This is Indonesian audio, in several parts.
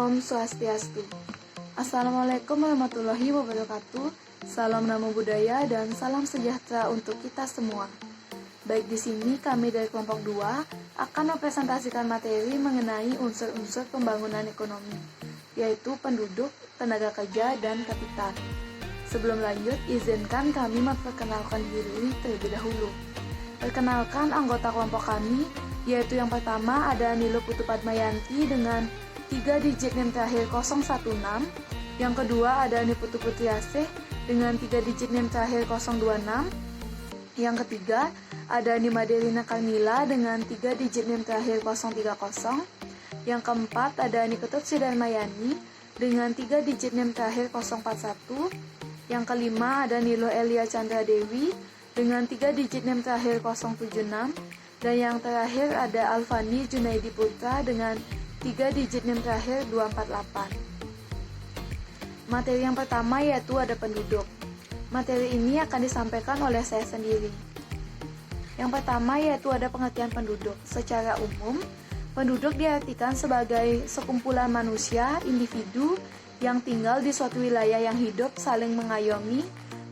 Om Swastiastu. Assalamualaikum warahmatullahi wabarakatuh. Salam Namo Buddhaya dan salam sejahtera untuk kita semua. Baik, di sini kami dari kelompok 2 akan mempresentasikan materi mengenai unsur-unsur pembangunan ekonomi, yaitu penduduk, tenaga kerja, dan kapital. Sebelum lanjut, izinkan kami memperkenalkan diri terlebih dahulu. Perkenalkan anggota kelompok kami, yaitu yang pertama ada Nilo Putupadmayanti dengan 3 digit NIM terakhir 016. Yang kedua ada Niputu Putriasih dengan 3 digit NIM terakhir 026. Yang ketiga ada Nimadelina Karmila dengan 3 digit NIM terakhir 030. Yang keempat ada Niketut Sidarmayani dengan 3 digit NIM terakhir 041. Yang kelima ada Nilo Elia Chandra Dewi dengan 3 digit NIM terakhir 076. Dan yang terakhir ada Alfani Junaidi Putra dengan 3 digit NIM terakhir 248. Materi yang pertama yaitu ada penduduk. Materi ini akan disampaikan oleh saya sendiri. Yang pertama yaitu ada pengertian penduduk. Secara umum, penduduk diartikan sebagai sekumpulan manusia, individu yang tinggal di suatu wilayah yang hidup saling mengayomi,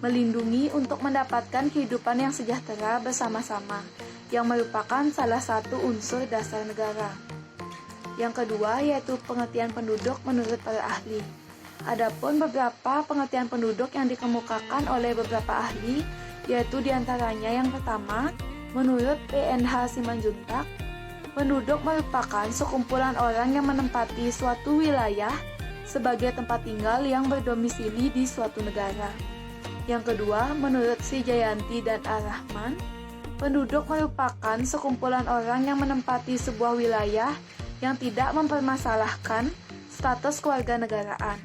melindungi untuk mendapatkan kehidupan yang sejahtera bersama-sama, yang merupakan salah satu unsur dasar negara. Yang kedua yaitu pengertian penduduk menurut para ahli. Adapun beberapa pengertian penduduk yang dikemukakan oleh beberapa ahli, yaitu diantaranya yang pertama, menurut PNH Simanjuntak, penduduk merupakan sekumpulan orang yang menempati suatu wilayah sebagai tempat tinggal yang berdomisili di suatu negara. Yang kedua, menurut Si Jayanti dan Ar-Rahman, penduduk merupakan sekumpulan orang yang menempati sebuah wilayah yang tidak mempermasalahkan status kewarganegaraan.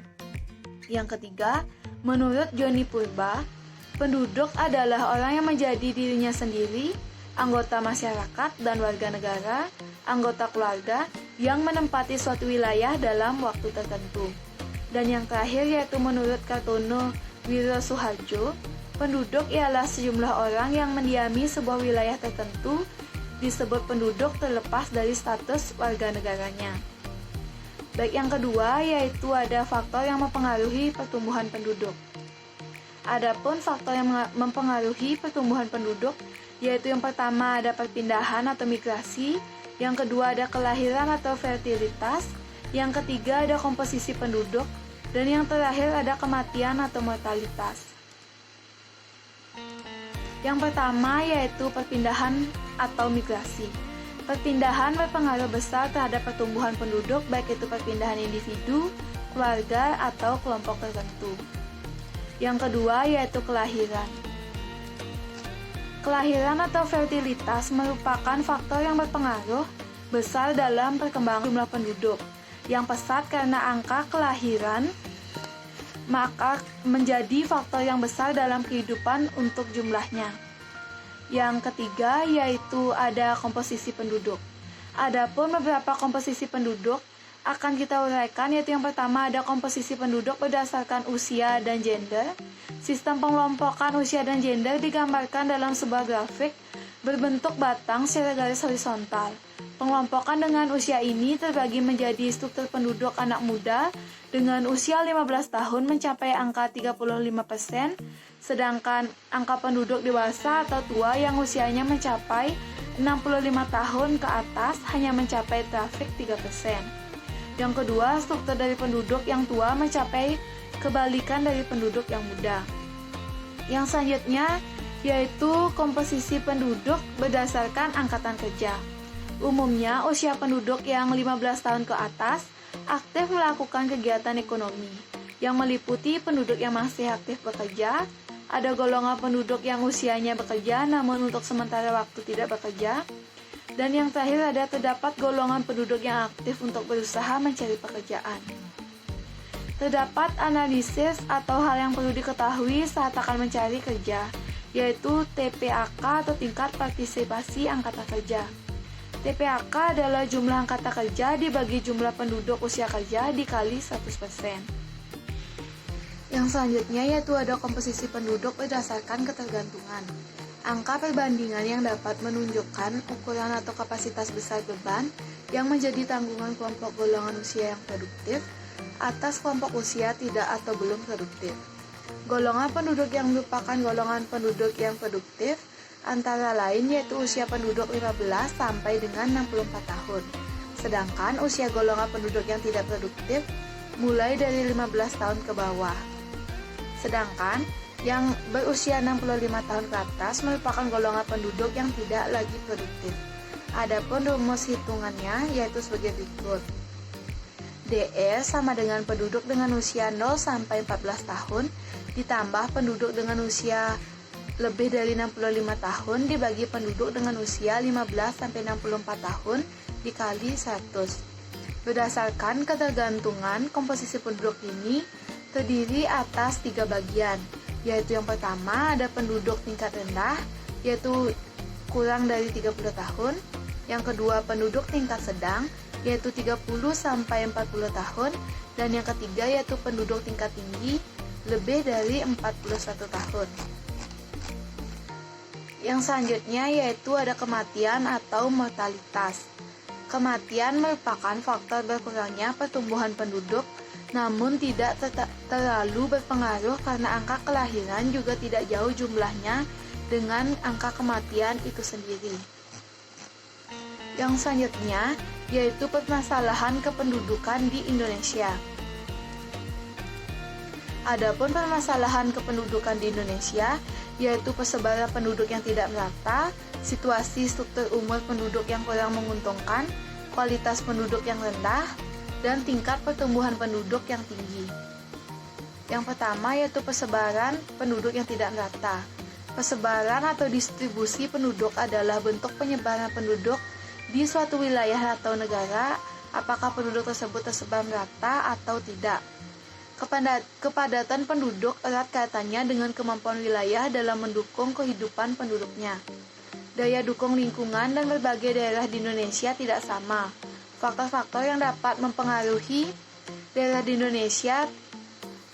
Yang ketiga, menurut Joni Purba, penduduk adalah orang yang menjadi dirinya sendiri, anggota masyarakat dan warga negara, anggota keluarga yang menempati suatu wilayah dalam waktu tertentu. Dan yang terakhir yaitu menurut Kartono Wiro Suharjo, penduduk ialah sejumlah orang yang mendiami sebuah wilayah tertentu, disebut penduduk terlepas dari status warga negaranya. Baik, yang kedua yaitu ada faktor yang mempengaruhi pertumbuhan penduduk. Adapun faktor yang mempengaruhi pertumbuhan penduduk yaitu yang pertama ada perpindahan atau migrasi, yang kedua ada kelahiran atau fertilitas, yang ketiga ada komposisi penduduk, dan yang terakhir ada kematian atau mortalitas. Yang pertama yaitu perpindahan atau migrasi. Perpindahan berpengaruh besar terhadap pertumbuhan penduduk, baik itu perpindahan individu, keluarga, atau kelompok tertentu. Yang kedua yaitu kelahiran. Kelahiran atau fertilitas merupakan faktor yang berpengaruh besar dalam perkembangan jumlah penduduk. Yang pesat karena angka kelahiran maka menjadi faktor yang besar dalam kehidupan untuk jumlahnya. Yang ketiga yaitu ada komposisi penduduk. Adapun beberapa komposisi penduduk akan kita uraikan, yaitu yang pertama ada komposisi penduduk berdasarkan usia dan gender. Sistem pengelompokan usia dan gender digambarkan dalam sebuah grafik berbentuk batang secara garis horizontal. Pengelompokan dengan usia ini terbagi menjadi struktur penduduk anak muda dengan usia 15 tahun mencapai angka 35%, sedangkan angka penduduk dewasa atau tua yang usianya mencapai 65 tahun ke atas hanya mencapai trafik 3%. Yang kedua, struktur dari penduduk yang tua mencapai kebalikan dari penduduk yang muda. Yang selanjutnya yaitu komposisi penduduk berdasarkan angkatan kerja. Umumnya, usia penduduk yang 15 tahun ke atas aktif melakukan kegiatan ekonomi, yang meliputi penduduk yang masih aktif bekerja, ada golongan penduduk yang usianya bekerja namun untuk sementara waktu tidak bekerja, dan yang terakhir ada terdapat golongan penduduk yang aktif untuk berusaha mencari pekerjaan. Terdapat analisis atau hal yang perlu diketahui saat akan mencari kerja, yaitu TPAK atau tingkat partisipasi angkatan kerja. TPAK adalah jumlah angkatan kerja dibagi jumlah penduduk usia kerja dikali 100%. Yang selanjutnya yaitu ada komposisi penduduk berdasarkan ketergantungan. Angka perbandingan yang dapat menunjukkan ukuran atau kapasitas besar beban yang menjadi tanggungan kelompok golongan usia yang produktif atas kelompok usia tidak atau belum produktif. Golongan penduduk yang merupakan golongan penduduk yang produktif antara lain yaitu usia penduduk 15 sampai dengan 64 tahun. Sedangkan usia golongan penduduk yang tidak produktif mulai dari 15 tahun ke bawah. Sedangkan yang berusia 65 tahun ke atas merupakan golongan penduduk yang tidak lagi produktif. Adapun rumus hitungannya yaitu sebagai berikut. DE sama dengan penduduk dengan usia 0 sampai 14 tahun ditambah penduduk dengan usia lebih dari 65 tahun dibagi penduduk dengan usia 15 sampai 64 tahun dikali 100. Berdasarkan ketergantungan, komposisi penduduk ini terdiri atas 3 bagian, yaitu yang pertama ada penduduk tingkat rendah, yaitu kurang dari 30 tahun. Yang kedua penduduk tingkat sedang, yaitu 30 sampai 40 tahun. Dan yang ketiga yaitu penduduk tingkat tinggi, lebih dari 41 tahun. Yang selanjutnya yaitu ada kematian atau mortalitas. Kematian merupakan faktor berkurangnya pertumbuhan penduduk, namun tidak terlalu berpengaruh karena angka kelahiran juga tidak jauh jumlahnya dengan angka kematian itu sendiri. Yang selanjutnya yaitu permasalahan kependudukan di Indonesia. Adapun permasalahan kependudukan di Indonesia yaitu persebaran penduduk yang tidak merata, situasi struktur umur penduduk yang kurang menguntungkan, kualitas penduduk yang rendah, dan tingkat pertumbuhan penduduk yang tinggi. Yang pertama yaitu persebaran penduduk yang tidak merata. Persebaran atau distribusi penduduk adalah bentuk penyebaran penduduk di suatu wilayah atau negara, apakah penduduk tersebut tersebar merata atau tidak. Kepadatan penduduk erat kaitannya dengan kemampuan wilayah dalam mendukung kehidupan penduduknya. Daya dukung lingkungan dan berbagai daerah di Indonesia tidak sama. Faktor-faktor yang dapat mempengaruhi daerah di Indonesia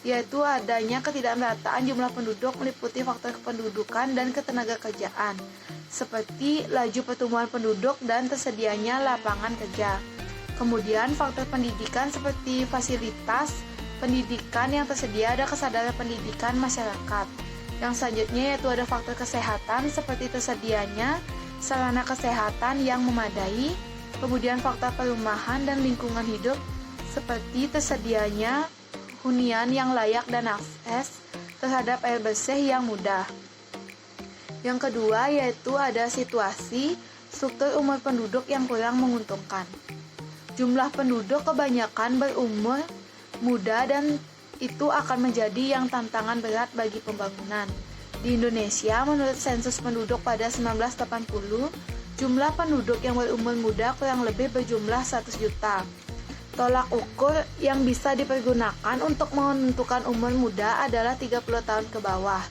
yaitu adanya ketidakmerataan jumlah penduduk meliputi faktor kependudukan dan ketenagakerjaan, seperti laju pertumbuhan penduduk dan tersedianya lapangan kerja. Kemudian faktor pendidikan seperti fasilitas pendidikan yang tersedia, ada kesadaran pendidikan masyarakat. Yang selanjutnya yaitu ada faktor kesehatan seperti tersedianya sarana kesehatan yang memadai. Kemudian faktor perumahan dan lingkungan hidup seperti tersedianya hunian yang layak dan akses terhadap air bersih yang mudah. Yang kedua yaitu ada situasi struktur umur penduduk yang kurang menguntungkan. Jumlah penduduk kebanyakan berumur muda dan itu akan menjadi yang tantangan berat bagi pembangunan. Di Indonesia, menurut sensus penduduk pada 1980, jumlah penduduk yang berumur muda kurang lebih berjumlah 100 juta. Tolak ukur yang bisa dipergunakan untuk menentukan umur muda adalah 30 tahun ke bawah.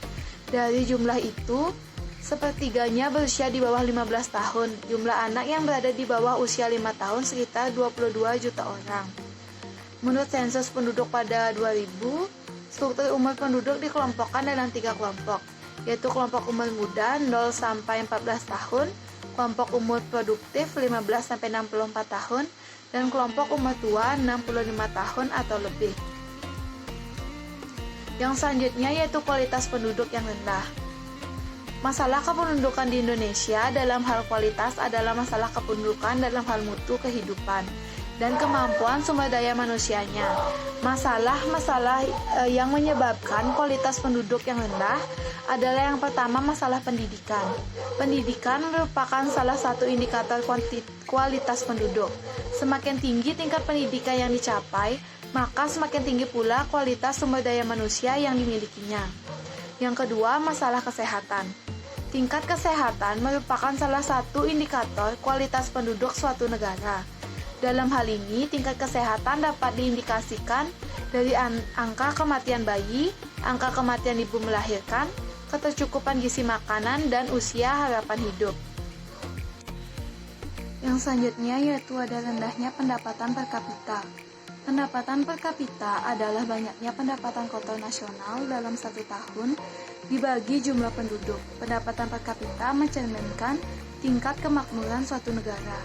Dari jumlah itu, sepertiganya berusia di bawah 15 tahun. Jumlah anak yang berada di bawah usia 5 tahun sekitar 22 juta orang. Menurut sensus penduduk pada 2000, struktur umur penduduk dikelompokkan dalam 3 kelompok, yaitu kelompok umur muda 0 sampai 14 tahun, kelompok umur produktif 15 sampai 64 tahun, dan kelompok umur tua 65 tahun atau lebih. Yang selanjutnya yaitu kualitas penduduk yang rendah. Masalah kependudukan di Indonesia dalam hal kualitas adalah masalah kependudukan dalam hal mutu kehidupan dan kemampuan sumber daya manusianya. Masalah-masalah yang menyebabkan kualitas penduduk yang rendah adalah yang pertama masalah pendidikan. Pendidikan merupakan salah satu indikator kualitas penduduk. Semakin tinggi tingkat pendidikan yang dicapai, maka semakin tinggi pula kualitas sumber daya manusia yang dimilikinya. Yang kedua, masalah kesehatan. Tingkat kesehatan merupakan salah satu indikator kualitas penduduk suatu negara. Dalam hal ini, tingkat kesehatan dapat diindikasikan dari angka kematian bayi, angka kematian ibu melahirkan, ketercukupan gizi makanan, dan usia harapan hidup. Yang selanjutnya yaitu ada rendahnya pendapatan per kapita. Pendapatan per kapita adalah banyaknya pendapatan kotor nasional dalam 1 tahun dibagi jumlah penduduk. Pendapatan per kapita mencerminkan tingkat kemakmuran suatu negara.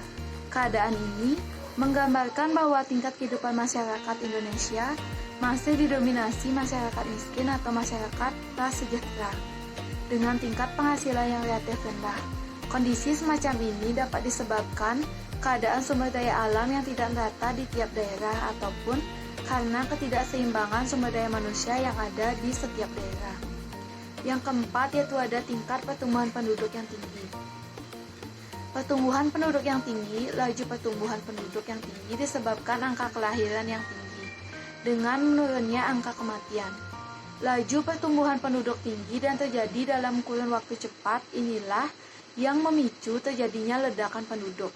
Keadaan ini menggambarkan bahwa tingkat kehidupan masyarakat Indonesia masih didominasi masyarakat miskin atau masyarakat prasejahtera dengan tingkat penghasilan yang relatif rendah. Kondisi semacam ini dapat disebabkan keadaan sumber daya alam yang tidak merata di tiap daerah ataupun karena ketidakseimbangan sumber daya manusia yang ada di setiap daerah. Yang keempat yaitu ada tingkat pertumbuhan penduduk yang tinggi. Pertumbuhan penduduk yang tinggi, laju pertumbuhan penduduk yang tinggi disebabkan angka kelahiran yang tinggi dengan menurunnya angka kematian. Laju pertumbuhan penduduk tinggi dan terjadi dalam kurun waktu cepat inilah yang memicu terjadinya ledakan penduduk.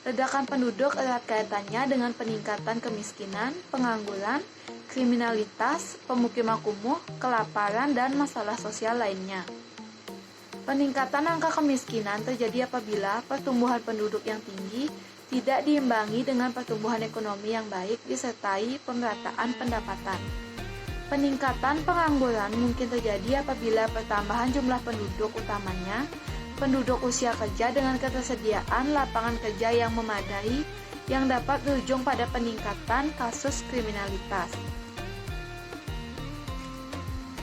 Ledakan penduduk erat kaitannya dengan peningkatan kemiskinan, pengangguran, kriminalitas, pemukiman kumuh, kelaparan, dan masalah sosial lainnya. Peningkatan angka kemiskinan terjadi apabila pertumbuhan penduduk yang tinggi tidak diimbangi dengan pertumbuhan ekonomi yang baik disertai pemerataan pendapatan. Peningkatan pengangguran mungkin terjadi apabila pertambahan jumlah penduduk, utamanya penduduk usia kerja, dengan ketersediaan lapangan kerja yang memadai yang dapat berujung pada peningkatan kasus kriminalitas.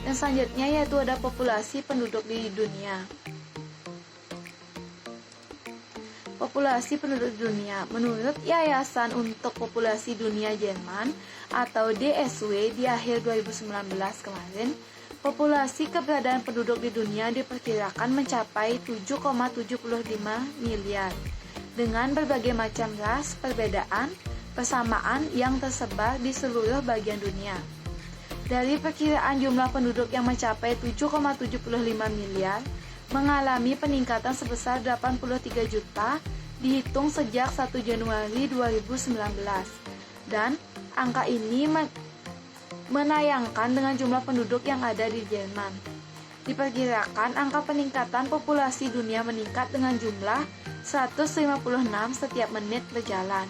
Yang selanjutnya yaitu ada populasi penduduk di dunia. Populasi penduduk dunia. Menurut Yayasan untuk Populasi Dunia Jerman atau DSW di akhir 2019 kemarin, populasi keberadaan penduduk di dunia diperkirakan mencapai 7,75 miliar dengan berbagai macam ras, perbedaan, persamaan yang tersebar di seluruh bagian dunia. Dari perkiraan jumlah penduduk yang mencapai 7,75 miliar, mengalami peningkatan sebesar 83 juta dihitung sejak 1 Januari 2019. Dan angka ini menayangkan dengan jumlah penduduk yang ada di Jerman. Diperkirakan angka peningkatan populasi dunia meningkat dengan jumlah 156 setiap menit berjalan.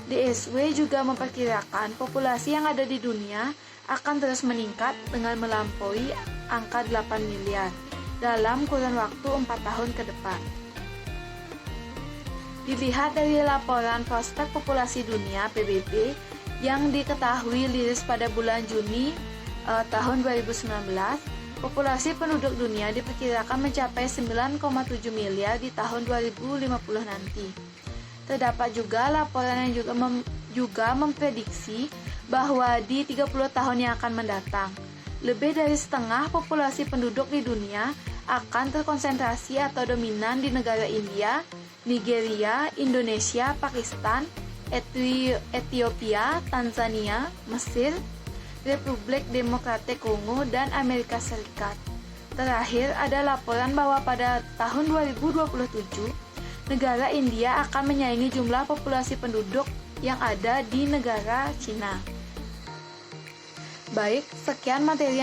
DSW juga memperkirakan populasi yang ada di dunia akan terus meningkat dengan melampaui angka 8 miliar dalam kurun waktu 4 tahun ke depan. Dilihat dari laporan prospek populasi dunia PBB yang diketahui rilis pada bulan Juni tahun 2019, populasi penduduk dunia diperkirakan mencapai 9,7 miliar di tahun 2050 nanti. Terdapat juga laporan yang juga memprediksi bahwa di 30 tahun yang akan mendatang, lebih dari setengah populasi penduduk di dunia akan terkonsentrasi atau dominan di negara India, Nigeria, Indonesia, Pakistan, Ethiopia, Tanzania, Mesir, Republik Demokratik Kongo, dan Amerika Serikat. Terakhir, ada laporan bahwa pada tahun 2027, negara India akan menyaingi jumlah populasi penduduk yang ada di negara Cina. Baik, sekian materi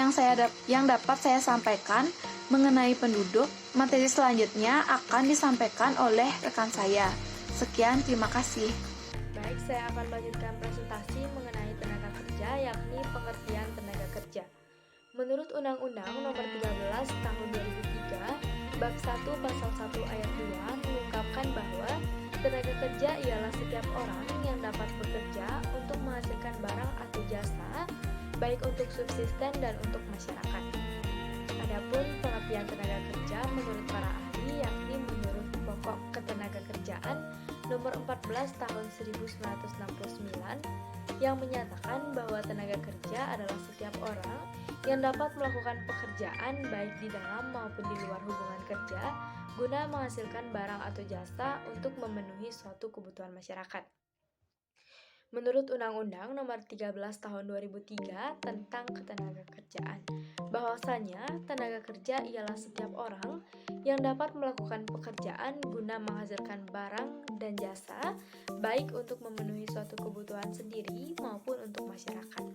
yang dapat saya sampaikan mengenai penduduk. Materi selanjutnya akan disampaikan oleh rekan saya. Sekian, terima kasih. Baik, saya akan melanjutkan presentasi mengenai tenaga kerja, yakni pengertian tenaga kerja. Menurut Undang-Undang Nomor 13 Tahun 2003, Bab 1 Pasal 1 Ayat 2 mengungkapkan bahwa tenaga kerja ialah setiap orang yang dapat bekerja untuk menghasilkan barang atau jasa, baik untuk subsisten dan untuk masyarakat. Adapun pengertian tenaga kerja menurut para ahli, yakni menurut Pokok Ketenagakerjaan Nomor 14 Tahun 1969, yang menyatakan bahwa tenaga kerja adalah setiap orang yang dapat melakukan pekerjaan baik di dalam maupun di luar hubungan kerja guna menghasilkan barang atau jasa untuk memenuhi suatu kebutuhan masyarakat. Menurut Undang-Undang Nomor 13 Tahun 2003 tentang Ketenagakerjaan, bahwasanya tenaga kerja ialah setiap orang yang dapat melakukan pekerjaan guna menghasilkan barang dan jasa, baik untuk memenuhi suatu kebutuhan sendiri maupun untuk masyarakat.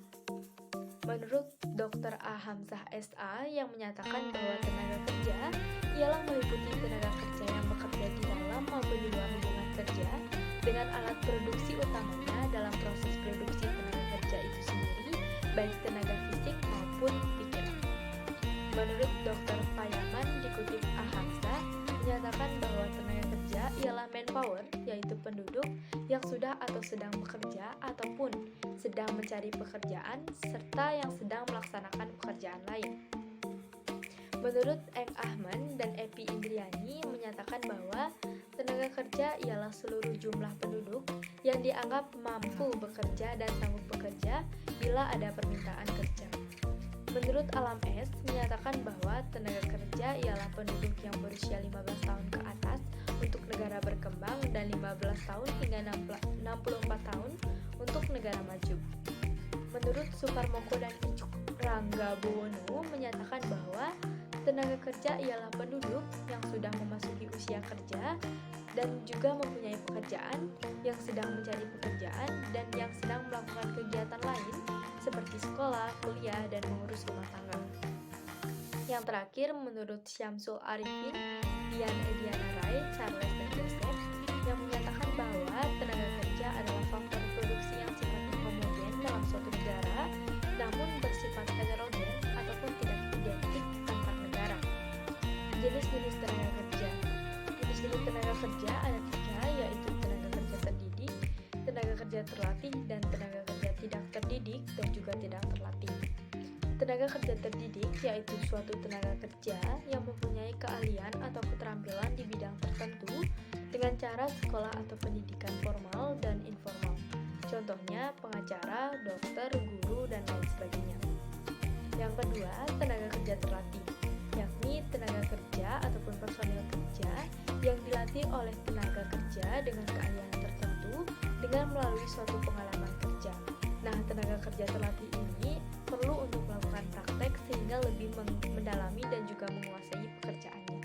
Menurut Dr. A. Hamzah S.A. yang menyatakan bahwa tenaga kerja ialah meliputi tenaga kerja yang bekerja di dalam maupun di luar hubungan kerja dengan alat produksi utamanya dalam proses produksi tenaga kerja itu sendiri, baik tenaga fisik maupun pikiran. Menurut Dr. Payaman dikutip A. Hamzah menyatakan bahwa tenaga kerja ialah manpower, yaitu yaitu penduduk yang sudah atau sedang bekerja ataupun sedang mencari pekerjaan, serta yang sedang melaksanakan pekerjaan lain. Menurut Eng Ahman dan Epi Indriani menyatakan bahwa tenaga kerja ialah seluruh jumlah penduduk yang dianggap mampu bekerja dan sanggup bekerja bila ada permintaan kerja. Menurut Alam S menyatakan bahwa tenaga kerja ialah penduduk yang berusia 15 tahun ke atas untuk negara berkembang dan 15 tahun hingga 64 tahun untuk negara maju. Menurut Suparmoko dan Icuk Ranggabuwono menyatakan bahwa tenaga kerja ialah penduduk yang sudah memasuki usia kerja dan juga mempunyai pekerjaan, yang sedang mencari pekerjaan, dan yang sedang melakukan kegiatan lain seperti sekolah, kuliah, dan mengurus rumah tangga. Yang terakhir, menurut Syamsul Arifin, Dian Ediana Rai, Charles dan Joseph, yang menyatakan bahwa tenaga kerja adalah faktor produksi yang sifatnya homogen dalam suatu negara, namun bersifat heterogen ataupun tidak identik antar negara. Jenis-jenis tenaga kerja. Jenis-jenis tenaga kerja ada 3, yaitu tenaga kerja terdidik, tenaga kerja terlatih, dan tenaga kerja tidak terdidik dan juga tidak terlatih. Tenaga kerja terdidik yaitu suatu tenaga kerja yang mempunyai keahlian atau keterampilan di bidang tertentu dengan cara sekolah atau pendidikan formal dan informal. Contohnya pengacara, dokter, guru, dan lain sebagainya. Yang kedua, tenaga kerja terlatih, yakni tenaga kerja ataupun personil kerja yang dilatih oleh tenaga kerja dengan keahlian tertentu dengan melalui suatu pengalaman kerja. Nah, tenaga kerja terlatih ini perlu untuk melakukan praktek sehingga lebih mendalami dan juga menguasai pekerjaannya.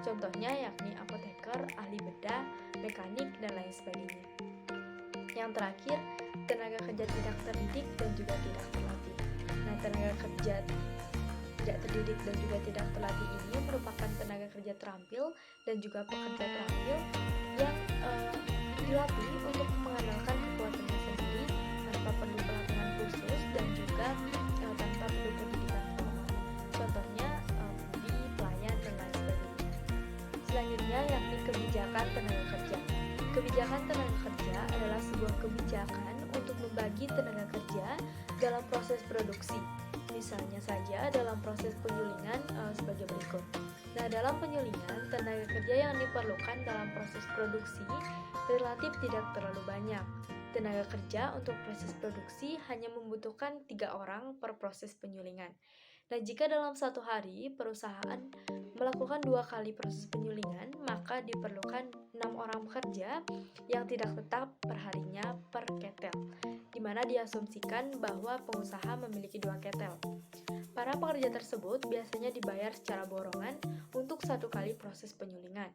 Contohnya yakni apoteker, ahli bedah, mekanik, dan lain sebagainya. Yang terakhir, tenaga kerja tidak terdidik dan juga tidak terlatih. Nah, tenaga kerja tidak terdidik dan juga tidak terlatih ini merupakan tenaga kerja terampil dan juga pekerja terampil yang dilatih untuk mengandalkan kekuatannya sendiri tanpa perlu pelatihan khusus dan juga tanpa perlu pendidikan formal. Contohnya pelayan dan lain sebagainya. Selanjutnya yakni kebijakan tenaga kerja. Kebijakan tenaga kerja adalah sebuah kebijakan untuk membagi tenaga kerja dalam proses produksi. Misalnya saja dalam proses penyulingan sebagai berikut. Nah, dalam penyulingan, tenaga kerja yang diperlukan dalam proses produksi relatif tidak terlalu banyak. Tenaga kerja untuk proses produksi hanya membutuhkan 3 orang per proses penyulingan. Nah, jika dalam satu hari perusahaan melakukan 2 kali proses penyulingan, maka diperlukan 6 orang pekerja yang tidak tetap perharinya per ketel, di mana diasumsikan bahwa pengusaha memiliki 2 ketel. Para pekerja tersebut biasanya dibayar secara borongan untuk 1 kali proses penyulingan.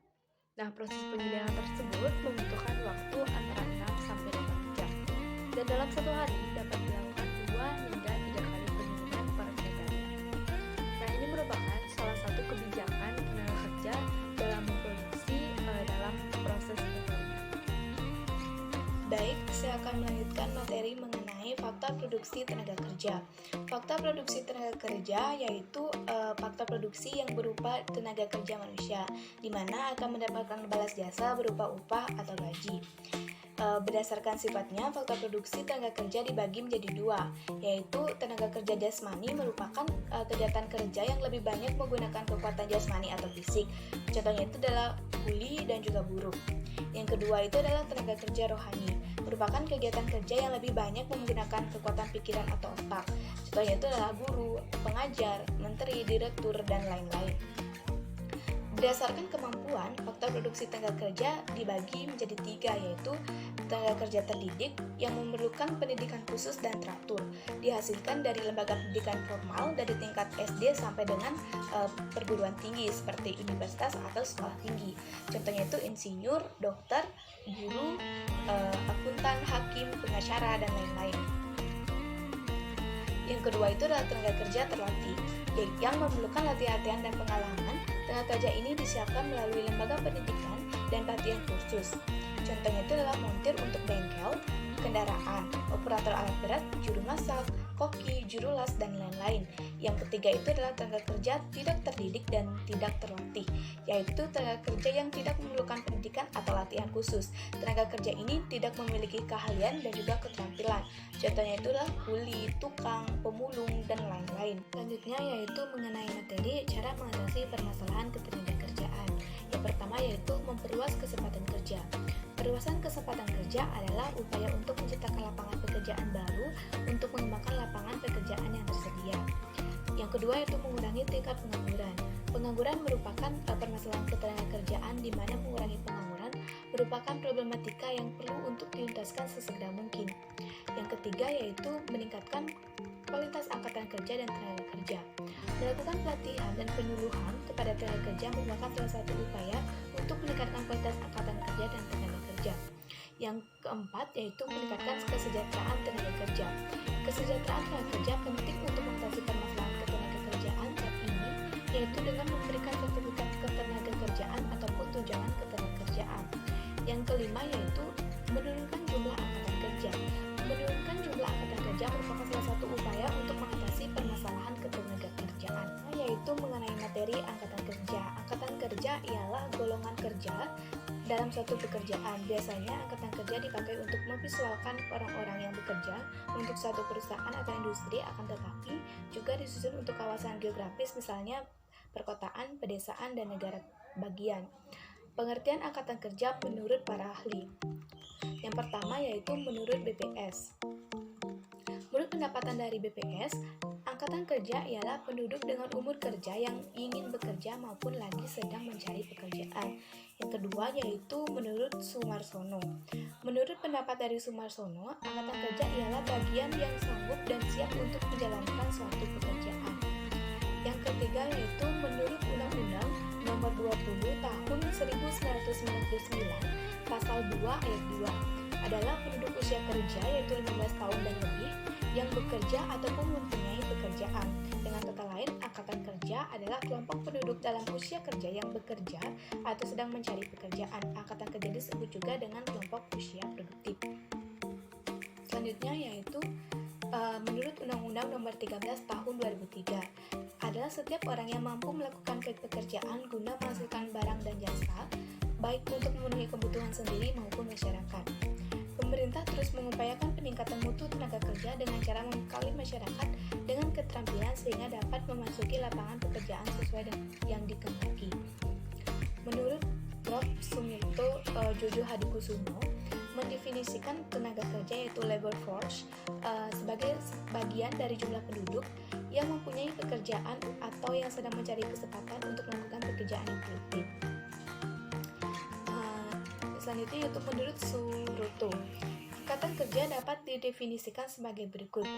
Nah, proses penyulingan tersebut membutuhkan waktu antara 6 sampai 8 jam. Dan dalam satu hari dapat dilakukan 2 hingga 3 kali penyulingan per ketelnya. Nah, ini merupakan salah satu kebijakan tenaga kerja dalam memproduksi dalam proses penyulingan. Baik, saya akan melanjutkan materi mengenai faktor produksi tenaga kerja. Faktor produksi tenaga kerja yaitu faktor produksi yang berupa tenaga kerja manusia, di mana akan mendapatkan balas jasa berupa upah atau gaji. Berdasarkan sifatnya, faktor produksi tenaga kerja dibagi menjadi 2, yaitu tenaga kerja jasmani merupakan kegiatan kerja yang lebih banyak menggunakan kekuatan jasmani atau fisik. Contohnya itu adalah kuli dan juga buruh. Yang kedua itu adalah tenaga kerja rohani, merupakan kegiatan kerja yang lebih banyak menggunakan kekuatan pikiran atau otak. Contohnya itu adalah guru, pengajar, menteri, direktur, dan lain-lain. Berdasarkan kemampuan, faktor produksi tenaga kerja dibagi menjadi 3, yaitu tenaga kerja terdidik yang memerlukan pendidikan khusus dan teratur, dihasilkan dari lembaga pendidikan formal dari tingkat SD sampai dengan perguruan tinggi seperti universitas atau sekolah tinggi. Contohnya itu insinyur, dokter, guru, akuntan, hakim, pengacara, dan lain-lain. Yang kedua itu adalah tenaga kerja terlatih, yang memerlukan latihan dan pengalaman. Tenaga kerja ini disiapkan melalui lembaga pendidikan dan pelatihan khusus. Contohnya itu adalah montir untuk bengkel, kendaraan, operator alat berat, juru masak, koki, juru las, dan lain-lain. Yang ketiga itu adalah tenaga kerja tidak terdidik dan tidak terlatih, yaitu tenaga kerja yang tidak memerlukan pendidikan atau latihan khusus. Tenaga kerja ini tidak memiliki keahlian dan juga keterampilan. Contohnya itulah kuli, tukang, pemulung, dan lain-lain. Selanjutnya yaitu mengenai materi cara mengatasi permasalahan ketenagakerjaan. Yang pertama yaitu memperluas kesempatan kerja. Perluasan kesempatan kerja adalah upaya untuk menciptakan lapangan pekerjaan baru untuk mengembangkan lapangan pekerjaan yang tersedia. Yang kedua yaitu mengurangi tingkat pengangguran. Pengangguran merupakan permasalahan ketenagakerjaan di mana mengurangi pengangguran merupakan problematika yang perlu untuk dituntaskan sesegera mungkin. Yang ketiga yaitu meningkatkan kualitas angkatan kerja dan tenaga kerja. Melakukan pelatihan dan penyuluhan kepada tenaga kerja merupakan salah satu upaya untuk meningkatkan kualitas angkatan kerja dan tenaga kerja. Yang keempat yaitu meningkatkan kesejahteraan tenaga kerja. Kesejahteraan tenaga kerja penting untuk mengatasi permasalahan ketenagakerjaan saat ini, yaitu dengan memberikan sertifikat ketenagakerjaan ataupun tunjangan ketenagakerjaan. Yang kelima yaitu menurunkan jumlah angkatan kerja. Menurunkan jumlah angkatan kerja merupakan salah satu upaya untuk mengatasi permasalahan ketenagakerjaan, yaitu mengenai materi angkatan kerja. Angkatan kerja ialah golongan kerja dalam suatu pekerjaan. Biasanya angkatan kerja dipakai untuk memvisualkan orang-orang yang bekerja untuk suatu perusahaan atau industri, akan tetapi juga disusun untuk kawasan geografis, misalnya perkotaan, pedesaan, dan negara bagian. Pengertian angkatan kerja menurut para ahli. Yang pertama yaitu menurut BPS. Menurut pendapatan dari BPS, angkatan kerja ialah penduduk dengan umur kerja yang ingin bekerja maupun lagi sedang mencari pekerjaan. Yang kedua yaitu menurut Sumarsono. Menurut pendapat dari Sumarsono, angkatan kerja ialah bagian yang sanggup dan siap untuk menjalankan suatu pekerjaan. Yang ketiga yaitu menurut Undang-Undang Nomor 20 Tahun 1999 Pasal 2 Ayat 2 adalah penduduk usia kerja yaitu 15 tahun dan lebih yang bekerja ataupun mempunyai pekerjaan. Dengan kata lain, angkatan kerja adalah kelompok penduduk dalam usia kerja yang bekerja atau sedang mencari pekerjaan. Angkatan kerja disebut juga dengan kelompok usia produktif. Selanjutnya yaitu menurut Undang-Undang Nomor 13 Tahun 2003 adalah setiap orang yang mampu melakukan pekerjaan guna menghasilkan barang dan jasa, baik untuk memenuhi kebutuhan sendiri maupun masyarakat. Pemerintah terus mengupayakan peningkatan mutu tenaga kerja dengan cara membekali masyarakat dengan keterampilan sehingga dapat memasuki lapangan pekerjaan sesuai dengan yang dikehendaki. Menurut Prof. Sumirto Jojo Hadikusumo, mendefinisikan tenaga kerja yaitu labor force sebagai bagian dari jumlah penduduk yang mempunyai pekerjaan atau yang sedang mencari kesempatan untuk melakukan pekerjaan yang produktif. Selanjutnya yaitu menurut Suroto, angkatan kerja dapat didefinisikan sebagai berikut: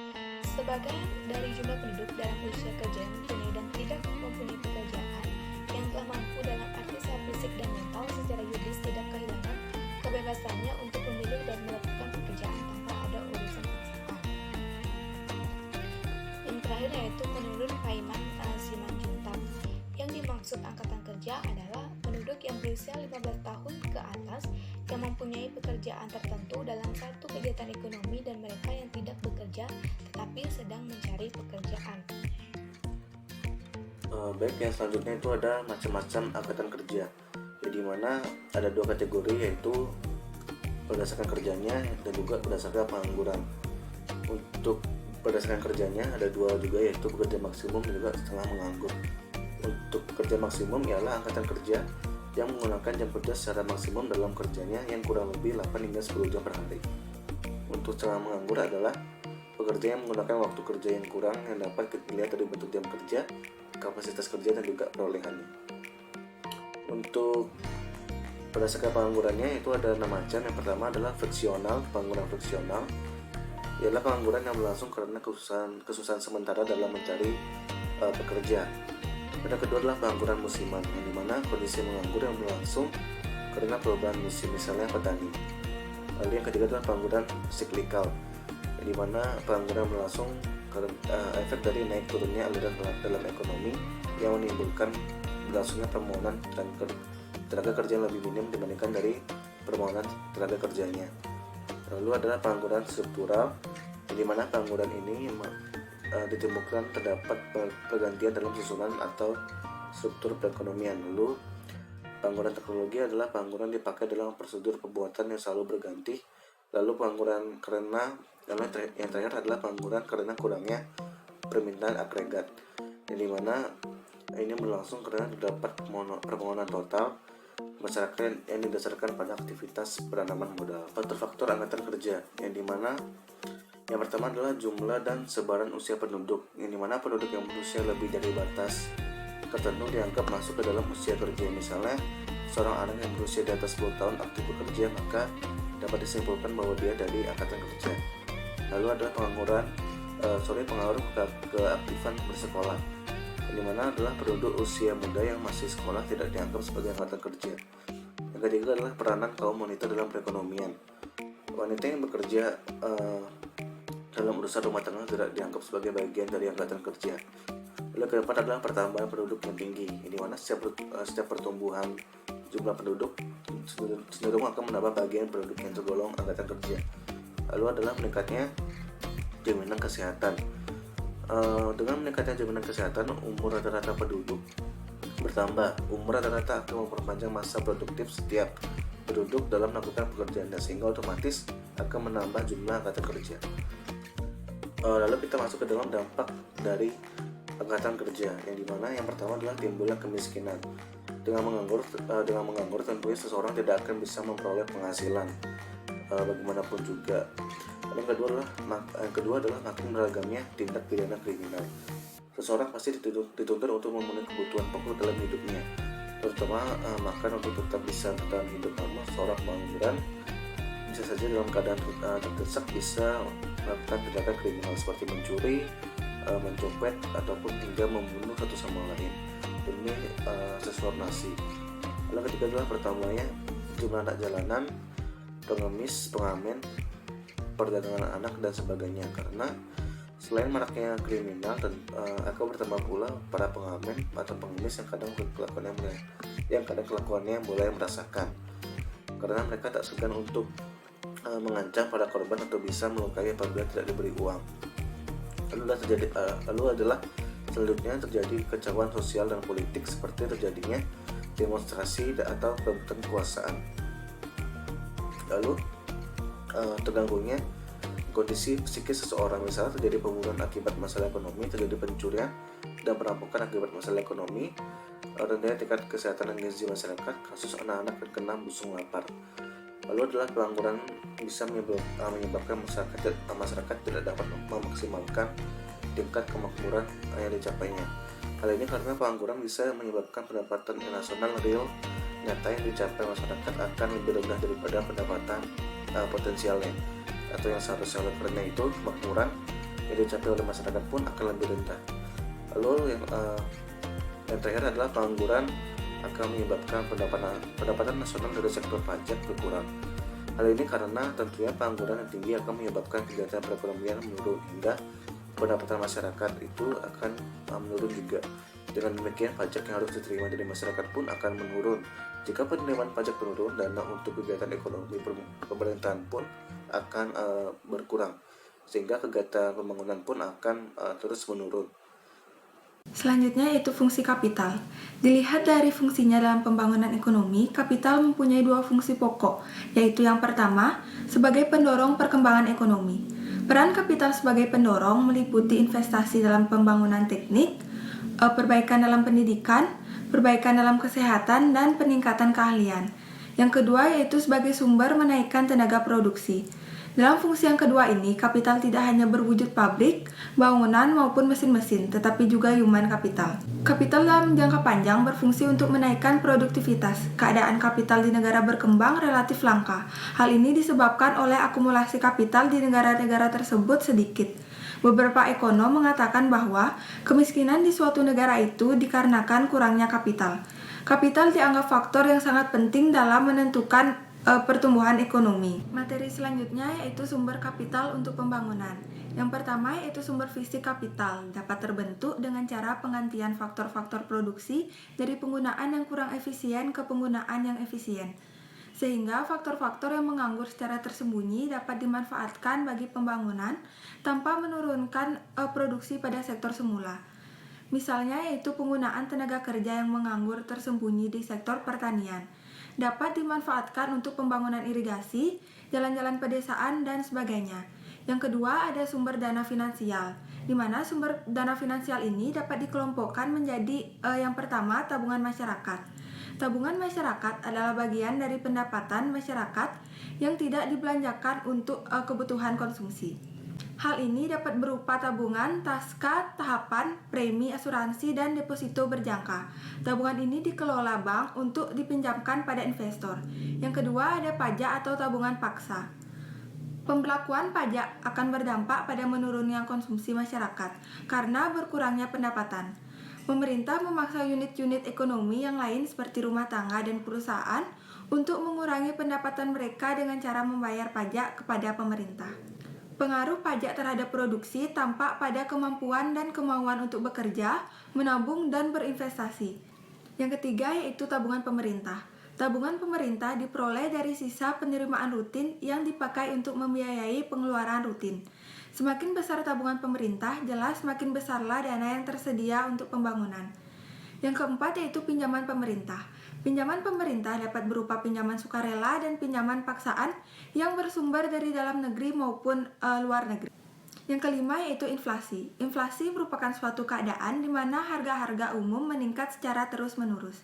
sebagai dari jumlah penduduk dalam usia kerja yang mempunyai dan tidak mempunyai pekerjaan, yang telah mampu dalam arti secara fisik dan mental secara yuridis tidak kehilangan kebebasannya untuk memilih dan melakukan pekerjaan tanpa ada urusan paksaan. Yang terakhir yaitu menurut Paiman Simanjuntak, yang dimaksud angkatan kerja adalah penduduk yang berusia 15 tahun ke atas yang mempunyai pekerjaan tertentu dalam satu kegiatan ekonomi dan mereka yang tidak bekerja tetapi sedang mencari pekerjaan. Baik, yang selanjutnya itu ada macam-macam angkatan kerja, di mana ada dua kategori yaitu berdasarkan kerjanya dan juga berdasarkan pengangguran. Untuk berdasarkan kerjanya ada dua juga yaitu bekerja maksimum dan juga setengah menganggur. Untuk kerja maksimum ialah angkatan kerja yang menggunakan jam kerja secara maksimum dalam kerjanya yang kurang lebih 8 hingga 10 jam per hari. Untuk setengah menganggur adalah pekerja yang menggunakan waktu kerja yang kurang yang dapat dilihat dari bentuk jam kerja, kapasitas kerja, dan juga perolehannya. Untuk berdasarkan penganggurannya itu ada 6 macam. Yang pertama adalah friksional. Pengangguran friksional ialah pengangguran yang berlangsung karena kesusahan sementara dalam mencari pekerja. Yang kedua adalah pengangguran musiman, yang dimana kondisi menganggur yang berlangsung karena perubahan musim, misalnya petani. Lalu yang ketiga adalah pengangguran siklikal, yang dimana pengangguran berlangsung karena efek dari naik turunnya aliran dalam ekonomi yang menimbulkan berlangsungnya permohonan tenaga kerja yang lebih minim dibandingkan dari permohonan tenaga kerjanya. Lalu adalah pengangguran struktural, yang dimana pengangguran ini ditemukan terdapat pergantian dalam susunan atau struktur perekonomian. Lalu pengangguran teknologi adalah pengangguran dipakai dalam prosedur pembuatan yang selalu berganti. Lalu pengangguran karena yang terakhir adalah pengangguran karena kurangnya permintaan agregat, yang dimana ini berlangsung karena terdapat permohonan total masyarakat yang didasarkan pada aktivitas penanaman modal. Faktor-faktor angkatan kerja, yang dimana yang pertama adalah jumlah dan sebaran usia penduduk, yang dimana penduduk yang berusia lebih dari batas tertentu dianggap masuk ke dalam usia kerja. Misalnya, seorang anak yang berusia di atas 10 tahun aktif bekerja, maka dapat disimpulkan bahwa dia dari angkatan kerja. Lalu adalah pengaruh keaktifan bersekolah, yang dimana adalah penduduk usia muda yang masih sekolah tidak dianggap sebagai angkatan kerja. Yang ketiga adalah peranan kaum wanita dalam perekonomian. Wanita yang bekerja dalam urusan rumah tangga tidak dianggap sebagai bagian dari angkatan kerja. Lalu keempat adalah pertambahan penduduk yang tinggi, di mana setiap pertumbuhan jumlah penduduk cenderung akan menambah bagian penduduk yang tergolong angkatan kerja. Lalu adalah meningkatnya jaminan kesehatan. Dengan meningkatnya jaminan kesehatan, umur rata-rata penduduk bertambah. Umur rata-rata akan memperpanjang masa produktif setiap penduduk dalam melakukan pekerjaan, sehingga otomatis akan menambah jumlah angkatan kerja. Lalu kita masuk ke dalam dampak dari angkatan kerja, yang dimana yang pertama adalah timbulnya kemiskinan. Dengan menganggur tentunya seseorang tidak akan bisa memperoleh penghasilan bagaimanapun juga. Lalu yang kedua adalah makin beragamnya tindak pidana kriminal. Seseorang pasti dituntut untuk memenuhi kebutuhan pokok dalam hidupnya, terutama makan untuk tetap bisa bertahan hidup. Namun seorang pengangguran bisa saja dalam keadaan terdesak bisa melakukan tindakan kriminal seperti mencuri, mencopet, ataupun hingga membunuh satu sama lain demi sesuap nasi. Lalu ketiga adalah bertambahnya jumlah anak jalanan, pengemis, pengamen, perdagangan anak, dan sebagainya. Karena selain maraknya kriminal, akan bertambah pula para pengamen atau pengemis yang kadang kelakuannya mulai merasakan, karena mereka tak segan untuk mengancam pada korban atau bisa melukai apabila tidak diberi uang. Lalu adalah selanjutnya terjadi kekacauan sosial dan politik, seperti terjadinya demonstrasi atau perebutan kekuasaan. Lalu terganggunya kondisi psikis seseorang, misalnya terjadi pembunuhan akibat masalah ekonomi, terjadi pencurian dan perampokan akibat masalah ekonomi, rendahnya tingkat kesehatan dan gizi masyarakat, kasus anak-anak terkena busung lapar. Lalu adalah pengangguran bisa menyebabkan masyarakat tidak dapat memaksimalkan tingkat kemakmuran yang dicapainya. Hal ini karena pengangguran bisa menyebabkan pendapatan nasional real nyata yang dicapai masyarakat akan lebih rendah daripada pendapatan potensialnya atau yang seharusnya. Karena itu kemakmuran yang dicapai oleh masyarakat pun akan lebih rendah. Lalu yang terakhir adalah pengangguran akan menyebabkan pendapatan nasional dari sektor pajak berkurang. Hal ini karena tentunya pengangguran yang tinggi akan menyebabkan kegiatan perekonomian menurun, hingga pendapatan masyarakat itu akan menurun juga. Dengan demikian, pajak yang harus diterima dari masyarakat pun akan menurun. Jika penerimaan pajak menurun, dana untuk kegiatan ekonomi pemerintahan pun akan berkurang, sehingga kegiatan pembangunan pun akan terus menurun. Selanjutnya yaitu fungsi kapital. Dilihat dari fungsinya dalam pembangunan ekonomi, kapital mempunyai dua fungsi pokok, yaitu yang pertama, sebagai pendorong perkembangan ekonomi. Peran kapital sebagai pendorong meliputi investasi dalam pembangunan teknik, perbaikan dalam pendidikan, perbaikan dalam kesehatan, dan peningkatan keahlian. Yang kedua yaitu sebagai sumber menaikkan tenaga produksi. Dalam fungsi yang kedua ini, kapital tidak hanya berwujud pabrik, bangunan, maupun mesin-mesin, tetapi juga human capital. Kapital dalam jangka panjang berfungsi untuk menaikkan produktivitas. Keadaan kapital di negara berkembang relatif langka. Hal ini disebabkan oleh akumulasi kapital di negara-negara tersebut sedikit. Beberapa ekonom mengatakan bahwa kemiskinan di suatu negara itu dikarenakan kurangnya kapital. Kapital dianggap faktor yang sangat penting dalam menentukan pertumbuhan ekonomi. Materi selanjutnya yaitu sumber kapital untuk pembangunan. Yang pertama yaitu sumber fisik kapital, dapat terbentuk dengan cara penggantian faktor-faktor produksi dari penggunaan yang kurang efisien ke penggunaan yang efisien. sehingga faktor-faktor yang menganggur secara tersembunyi dapat dimanfaatkan bagi pembangunan tanpa menurunkan produksi pada sektor semula. Misalnya yaitu penggunaan tenaga kerja yang menganggur tersembunyi di sektor pertanian dapat dimanfaatkan untuk pembangunan irigasi, jalan-jalan pedesaan, dan sebagainya. Yang kedua ada sumber dana finansial, di mana sumber dana finansial ini dapat dikelompokkan menjadi yang pertama tabungan masyarakat. Tabungan masyarakat adalah bagian dari pendapatan masyarakat yang tidak dibelanjakan untuk kebutuhan konsumsi. Hal ini dapat berupa tabungan, taska, tahapan, premi, asuransi, dan deposito berjangka. Tabungan ini dikelola bank untuk dipinjamkan pada investor. Yang kedua ada pajak atau tabungan paksa. Pemberlakuan pajak akan berdampak pada menurunnya konsumsi masyarakat karena berkurangnya pendapatan. Pemerintah memaksa unit-unit ekonomi yang lain seperti rumah tangga dan perusahaan untuk mengurangi pendapatan mereka dengan cara membayar pajak kepada pemerintah. Pengaruh pajak terhadap produksi tampak pada kemampuan dan kemauan untuk bekerja, menabung, dan berinvestasi. Yang ketiga yaitu tabungan pemerintah. Tabungan pemerintah diperoleh dari sisa penerimaan rutin yang dipakai untuk membiayai pengeluaran rutin. Semakin besar tabungan pemerintah, jelas semakin besarlah dana yang tersedia untuk pembangunan. Yang keempat yaitu pinjaman pemerintah. Pinjaman pemerintah dapat berupa pinjaman sukarela dan pinjaman paksaan yang bersumber dari dalam negeri maupun luar negeri. Yang kelima yaitu inflasi. Inflasi merupakan suatu keadaan di mana harga-harga umum meningkat secara terus-menerus.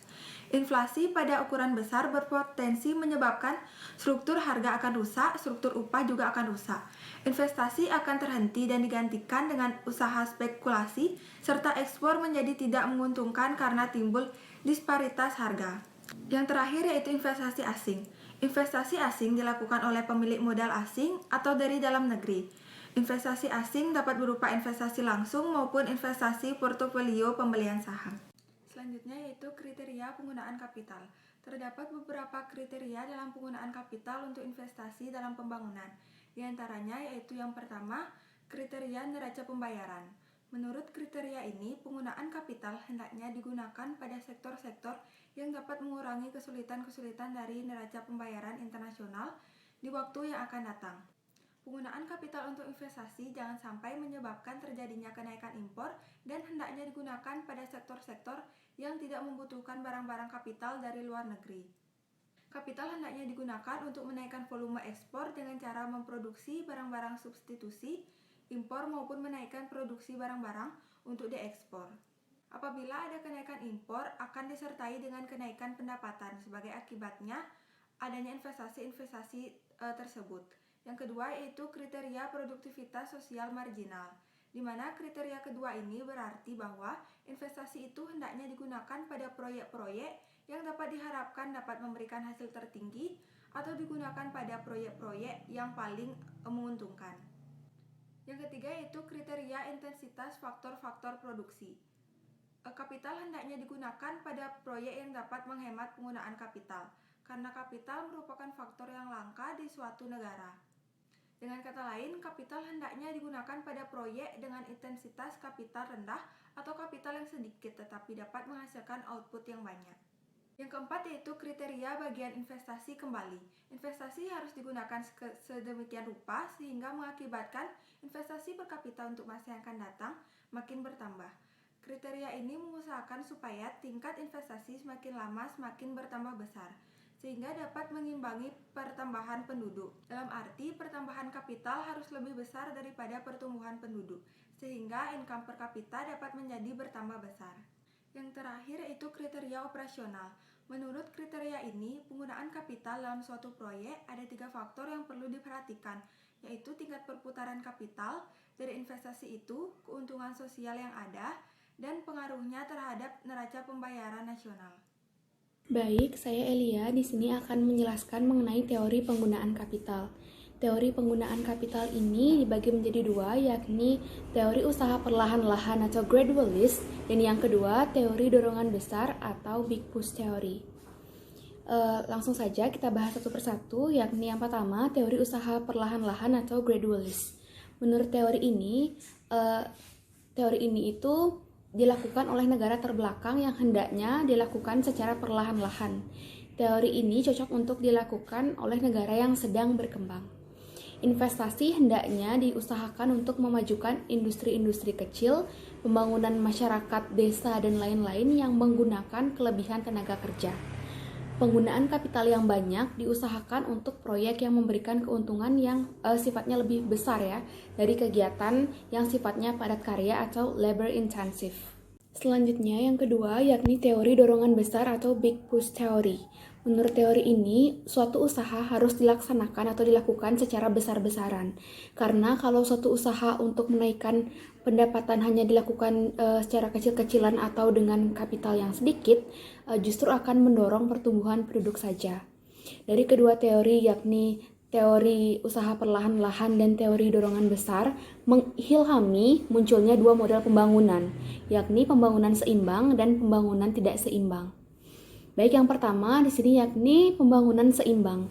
Inflasi pada ukuran besar berpotensi menyebabkan struktur harga akan rusak, struktur upah juga akan rusak. Investasi akan terhenti dan digantikan dengan usaha spekulasi, serta ekspor menjadi tidak menguntungkan karena timbul disparitas harga. Yang terakhir yaitu investasi asing. Investasi asing dilakukan oleh pemilik modal asing atau dari dalam negeri. Investasi asing dapat berupa investasi langsung maupun investasi portofolio pembelian saham. Selanjutnya yaitu kriteria penggunaan kapital. Terdapat beberapa kriteria dalam penggunaan kapital untuk investasi dalam pembangunan. Di antaranya yaitu yang pertama, kriteria neraca pembayaran. Menurut kriteria ini, penggunaan kapital hendaknya digunakan pada sektor-sektor yang dapat mengurangi kesulitan-kesulitan dari neraca pembayaran internasional di waktu yang akan datang. Penggunaan kapital untuk investasi jangan sampai menyebabkan terjadinya kenaikan impor dan hendaknya digunakan pada sektor-sektor yang tidak membutuhkan barang-barang kapital dari luar negeri. Kapital hendaknya digunakan untuk menaikkan volume ekspor dengan cara memproduksi barang-barang substitusi impor maupun menaikkan produksi barang-barang untuk diekspor. Apabila ada kenaikan impor, akan disertai dengan kenaikan pendapatan sebagai akibatnya adanya investasi-investasi tersebut. Yang kedua yaitu kriteria produktivitas sosial marginal, di mana kriteria kedua ini berarti bahwa investasi itu hendaknya digunakan pada proyek-proyek yang dapat diharapkan dapat memberikan hasil tertinggi atau digunakan pada proyek-proyek yang paling menguntungkan. Yang ketiga yaitu kriteria intensitas faktor-faktor produksi. Kapital hendaknya digunakan pada proyek yang dapat menghemat penggunaan kapital, karena kapital merupakan faktor yang langka di suatu negara. Dengan kata lain, kapital hendaknya digunakan pada proyek dengan intensitas kapital rendah atau kapital yang sedikit tetapi dapat menghasilkan output yang banyak. Yang keempat yaitu kriteria bagian investasi kembali. Investasi harus digunakan sedemikian rupa sehingga mengakibatkan investasi per kapita untuk masa yang akan datang makin bertambah. Kriteria ini mengusahakan supaya tingkat investasi semakin lama semakin bertambah besar, sehingga dapat mengimbangi pertambahan penduduk. Dalam arti, pertambahan kapital harus lebih besar daripada pertumbuhan penduduk, sehingga income per kapita dapat menjadi bertambah besar. Yang terakhir yaitu kriteria operasional. Menurut kriteria ini, penggunaan kapital dalam suatu proyek ada 3 faktor yang perlu diperhatikan, yaitu tingkat perputaran kapital dari investasi itu, keuntungan sosial yang ada, dan pengaruhnya terhadap neraca pembayaran nasional. Baik, saya Elia di sini akan menjelaskan mengenai teori penggunaan kapital. Teori penggunaan kapital ini dibagi menjadi 2, yakni teori usaha perlahan-lahan atau gradualist, dan yang kedua teori dorongan besar atau big push theory. Langsung saja kita bahas satu persatu, yakni yang pertama teori usaha perlahan-lahan atau gradualist. Menurut teori ini itu dilakukan oleh negara terbelakang yang hendaknya dilakukan secara perlahan-lahan. Teori ini cocok untuk dilakukan oleh negara yang sedang berkembang. Investasi hendaknya diusahakan untuk memajukan industri-industri kecil, pembangunan masyarakat, desa, dan lain-lain yang menggunakan kelebihan tenaga kerja. Penggunaan kapital yang banyak diusahakan untuk proyek yang memberikan keuntungan yang sifatnya lebih besar ya dari kegiatan yang sifatnya padat karya atau labor intensive. Selanjutnya yang kedua yakni teori dorongan besar atau big push theory. Menurut teori ini, suatu usaha harus dilaksanakan atau dilakukan secara besar-besaran. Karena kalau suatu usaha untuk menaikkan pendapatan hanya dilakukan secara kecil-kecilan atau dengan kapital yang sedikit, justru akan mendorong pertumbuhan penduduk saja. Dari kedua teori yakni teori usaha perlahan-lahan dan teori dorongan besar mengilhami munculnya dua model pembangunan, yakni pembangunan seimbang dan pembangunan tidak seimbang. Baik, yang pertama di sini yakni pembangunan seimbang.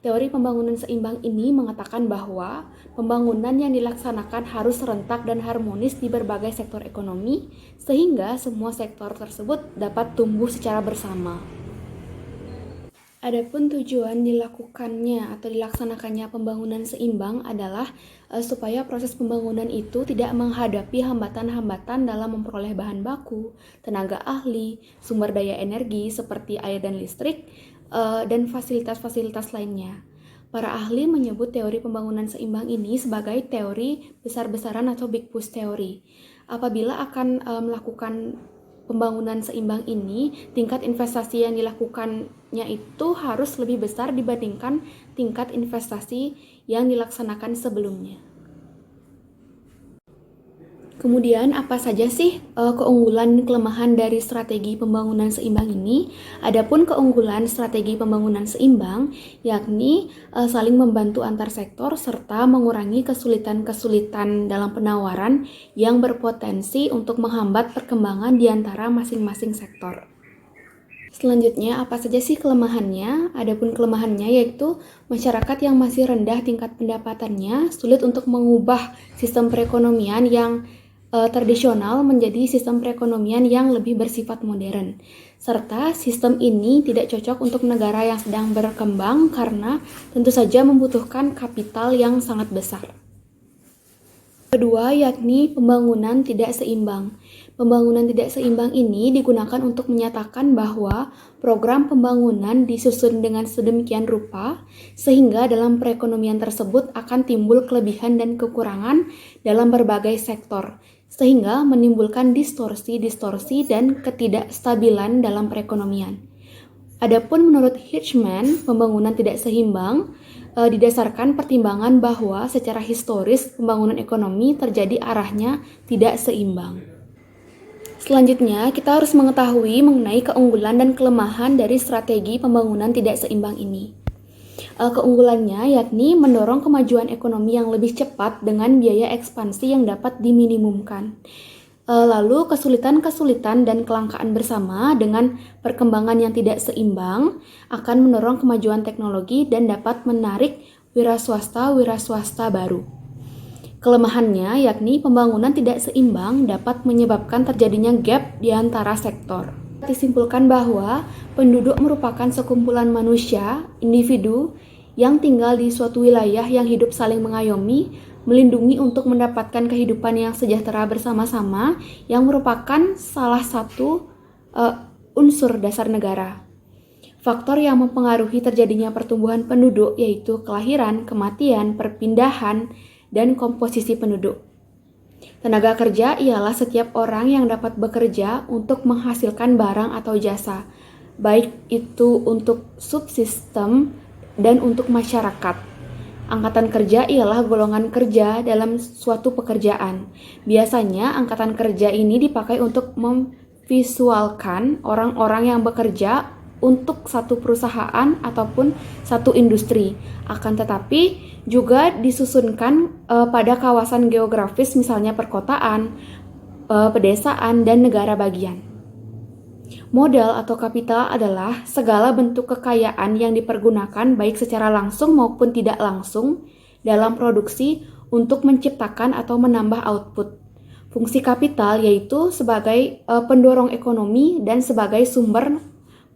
Teori pembangunan seimbang ini mengatakan bahwa pembangunan yang dilaksanakan harus serentak dan harmonis di berbagai sektor ekonomi, sehingga semua sektor tersebut dapat tumbuh secara bersama. Adapun tujuan dilakukannya atau dilaksanakannya pembangunan seimbang adalah supaya proses pembangunan itu tidak menghadapi hambatan-hambatan dalam memperoleh bahan baku, tenaga ahli, sumber daya energi seperti air dan listrik, dan fasilitas-fasilitas lainnya. Para ahli menyebut teori pembangunan seimbang ini sebagai teori besar-besaran atau big push theory. Apabila akan melakukan pembangunan seimbang ini, tingkat investasi yang dilakukannya itu harus lebih besar dibandingkan tingkat investasi yang dilaksanakan sebelumnya. Kemudian apa saja sih keunggulan dan kelemahan dari strategi pembangunan seimbang ini? Adapun keunggulan strategi pembangunan seimbang yakni saling membantu antar sektor serta mengurangi kesulitan-kesulitan dalam penawaran yang berpotensi untuk menghambat perkembangan di antara masing-masing sektor. Selanjutnya, apa saja sih kelemahannya? Adapun kelemahannya yaitu masyarakat yang masih rendah tingkat pendapatannya sulit untuk mengubah sistem perekonomian yang tradisional menjadi sistem perekonomian yang lebih bersifat modern. Serta sistem ini tidak cocok untuk negara yang sedang berkembang karena tentu saja membutuhkan kapital yang sangat besar. Kedua, yakni pembangunan tidak seimbang. Pembangunan tidak seimbang ini digunakan untuk menyatakan bahwa program pembangunan disusun dengan sedemikian rupa sehingga dalam perekonomian tersebut akan timbul kelebihan dan kekurangan dalam berbagai sektor, sehingga menimbulkan distorsi dan ketidakstabilan dalam perekonomian. Adapun menurut Hirschman, pembangunan tidak seimbang didasarkan pertimbangan bahwa secara historis pembangunan ekonomi terjadi arahnya tidak seimbang. Selanjutnya, kita harus mengetahui mengenai keunggulan dan kelemahan dari strategi pembangunan tidak seimbang ini. Keunggulannya yakni mendorong kemajuan ekonomi yang lebih cepat dengan biaya ekspansi yang dapat diminimumkan. Lalu kesulitan-kesulitan dan kelangkaan bersama dengan perkembangan yang tidak seimbang akan mendorong kemajuan teknologi dan dapat menarik wira swasta baru. Kelemahannya yakni pembangunan tidak seimbang dapat menyebabkan terjadinya gap di antara sektor. Disimpulkan bahwa penduduk merupakan sekumpulan manusia, individu, yang tinggal di suatu wilayah yang hidup saling mengayomi, melindungi untuk mendapatkan kehidupan yang sejahtera bersama-sama, yang merupakan salah satu unsur dasar negara. Faktor yang mempengaruhi terjadinya pertumbuhan penduduk yaitu kelahiran, kematian, perpindahan, dan komposisi penduduk. Tenaga kerja ialah setiap orang yang dapat bekerja untuk menghasilkan barang atau jasa, baik itu untuk subsistem dan untuk masyarakat. Angkatan kerja ialah golongan kerja dalam suatu pekerjaan. Biasanya angkatan kerja ini dipakai untuk memvisualkan orang-orang yang bekerja untuk satu perusahaan ataupun satu industri. Akan tetapi juga disusunkan pada kawasan geografis misalnya perkotaan, pedesaan, dan negara bagian. Modal atau kapital adalah segala bentuk kekayaan yang dipergunakan baik secara langsung maupun tidak langsung dalam produksi untuk menciptakan atau menambah output. fungsi kapital yaitu sebagai pendorong ekonomi dan sebagai sumber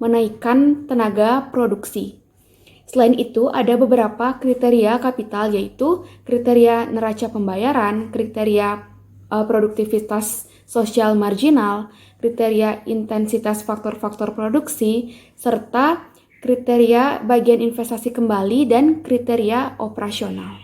menaikkan tenaga produksi. Selain itu, ada beberapa kriteria kapital yaitu kriteria neraca pembayaran, kriteria produktivitas sosial marginal, kriteria intensitas faktor-faktor produksi, serta kriteria bagian investasi kembali dan kriteria operasional.